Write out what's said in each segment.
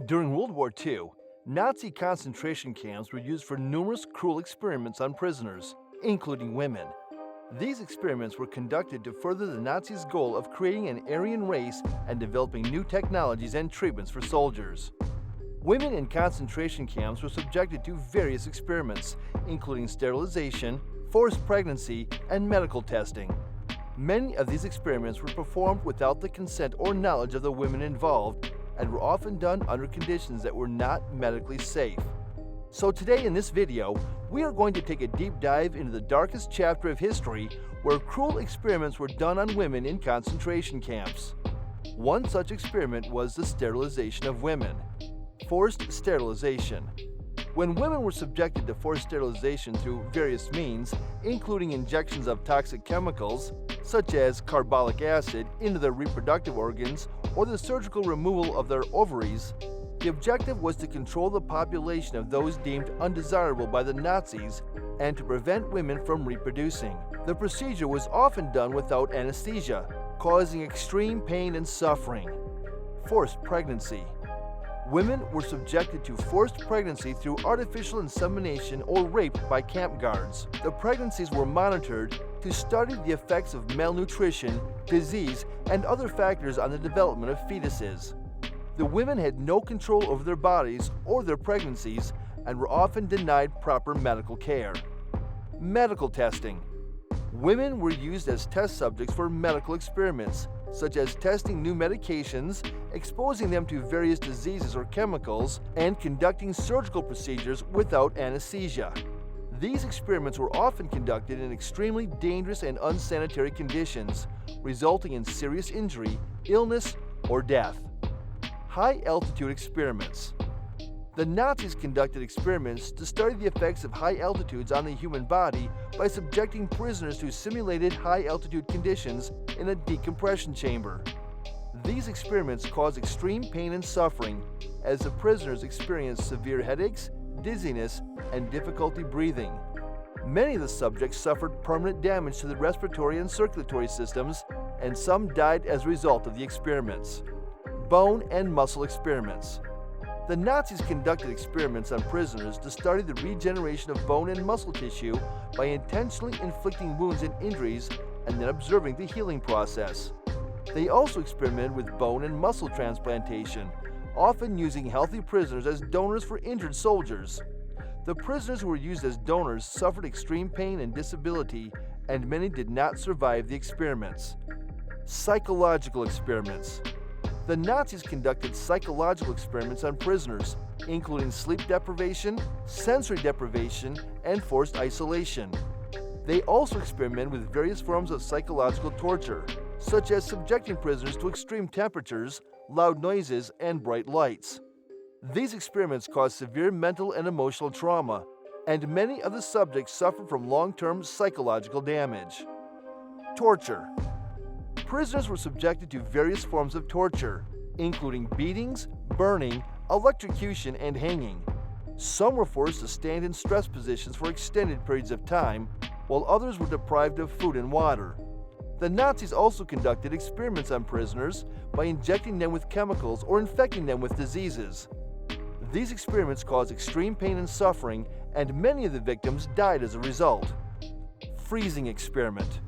During World War II, Nazi concentration camps were used for numerous cruel experiments on prisoners, including women. These experiments were conducted to further the Nazis' goal of creating an Aryan race and developing new technologies and treatments for soldiers. Women in concentration camps were subjected to various experiments, including sterilization, forced pregnancy, and medical testing. Many of these experiments were performed without the consent or knowledge of the women involved and were often done under conditions that were not medically safe. So today in this video, we are going to take a deep dive into the darkest chapter of history where cruel experiments were done on women in concentration camps. One such experiment was the sterilization of women. Forced sterilization. When women were subjected to forced sterilization through various means, including injections of toxic chemicals, such as carbolic acid, into their reproductive organs or the surgical removal of their ovaries, the objective was to control the population of those deemed undesirable by the Nazis and to prevent women from reproducing. The procedure was often done without anesthesia, causing extreme pain and suffering. Forced pregnancy. Women were subjected to forced pregnancy through artificial insemination or rape by camp guards. The pregnancies were monitored to study the effects of malnutrition, disease, and other factors on the development of fetuses. The women had no control over their bodies or their pregnancies and were often denied proper medical care. Medical testing. Women were used as test subjects for medical experiments, such as testing new medications, exposing them to various diseases or chemicals, and conducting surgical procedures without anesthesia. These experiments were often conducted in extremely dangerous and unsanitary conditions, resulting in serious injury, illness, or death. High-altitude experiments. The Nazis conducted experiments to study the effects of high altitudes on the human body by subjecting prisoners to simulated high-altitude conditions in a decompression chamber. These experiments caused extreme pain and suffering as the prisoners experienced severe headaches, dizziness, and difficulty breathing. Many of the subjects suffered permanent damage to the respiratory and circulatory systems, and some died as a result of the experiments. Bone and muscle experiments. The Nazis conducted experiments on prisoners to study the regeneration of bone and muscle tissue by intentionally inflicting wounds and injuries and then observing the healing process. They also experimented with bone and muscle transplantation, often using healthy prisoners as donors for injured soldiers. The prisoners who were used as donors suffered extreme pain and disability, and many did not survive the experiments. Psychological experiments. The Nazis conducted psychological experiments on prisoners, including sleep deprivation, sensory deprivation, and forced isolation. They also experimented with various forms of psychological torture, such as subjecting prisoners to extreme temperatures, loud noises, and bright lights. These experiments caused severe mental and emotional trauma, and many of the subjects suffered from long-term psychological damage. Torture. Prisoners were subjected to various forms of torture, including beatings, burning, electrocution, and hanging. Some were forced to stand in stress positions for extended periods of time, while others were deprived of food and water. The Nazis also conducted experiments on prisoners by injecting them with chemicals or infecting them with diseases. These experiments caused extreme pain and suffering, and many of the victims died as a result. Freezing experiment.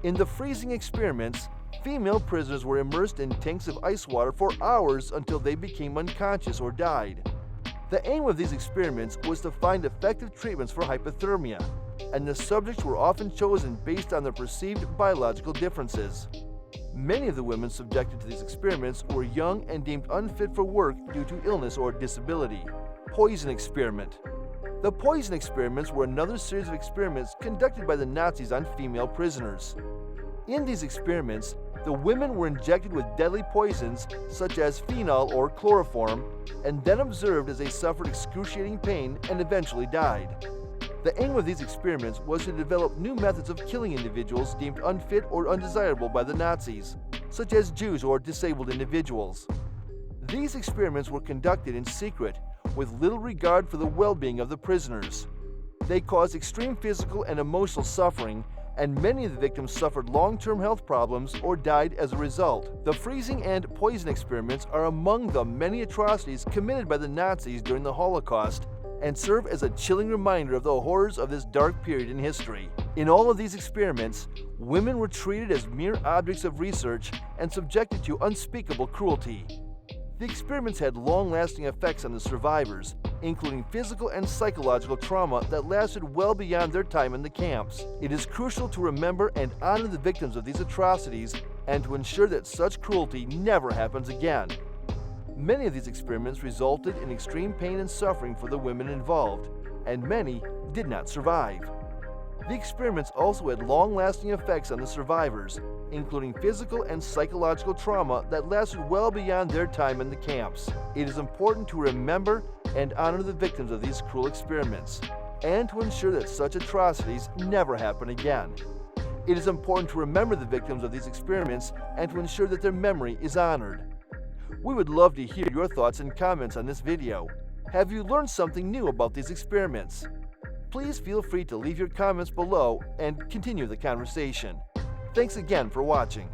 In the freezing experiments, female prisoners were immersed in tanks of ice water for hours until they became unconscious or died. The aim of these experiments was to find effective treatments for hypothermia, and the subjects were often chosen based on their perceived biological differences. Many of the women subjected to these experiments were young and deemed unfit for work due to illness or disability. Poison experiment. The poison experiments were another series of experiments conducted by the Nazis on female prisoners. In these experiments, the women were injected with deadly poisons such as phenol or chloroform, and then observed as they suffered excruciating pain and eventually died. The aim of these experiments was to develop new methods of killing individuals deemed unfit or undesirable by the Nazis, such as Jews or disabled individuals. These experiments were conducted in secret, with little regard for the well-being of the prisoners. They caused extreme physical and emotional suffering and many of the victims suffered long-term health problems or died as a result. The freezing and poison experiments are among the many atrocities committed by the Nazis during the Holocaust and serve as a chilling reminder of the horrors of this dark period in history. In all of these experiments, women were treated as mere objects of research and subjected to unspeakable cruelty. The experiments had long-lasting effects on the survivors, including physical and psychological trauma that lasted well beyond their time in the camps. It is crucial to remember and honor the victims of these atrocities and to ensure that such cruelty never happens again. Many of these experiments resulted in extreme pain and suffering for the women involved, and many did not survive. The experiments also had long-lasting effects on the survivors, including physical and psychological trauma that lasted well beyond their time in the camps. It is important to remember and honor the victims of these cruel experiments, and to ensure that such atrocities never happen again. It is important to remember the victims of these experiments and to ensure that their memory is honored. We would love to hear your thoughts and comments on this video. Have you learned something new about these experiments? Please feel free to leave your comments below and continue the conversation. Thanks again for watching.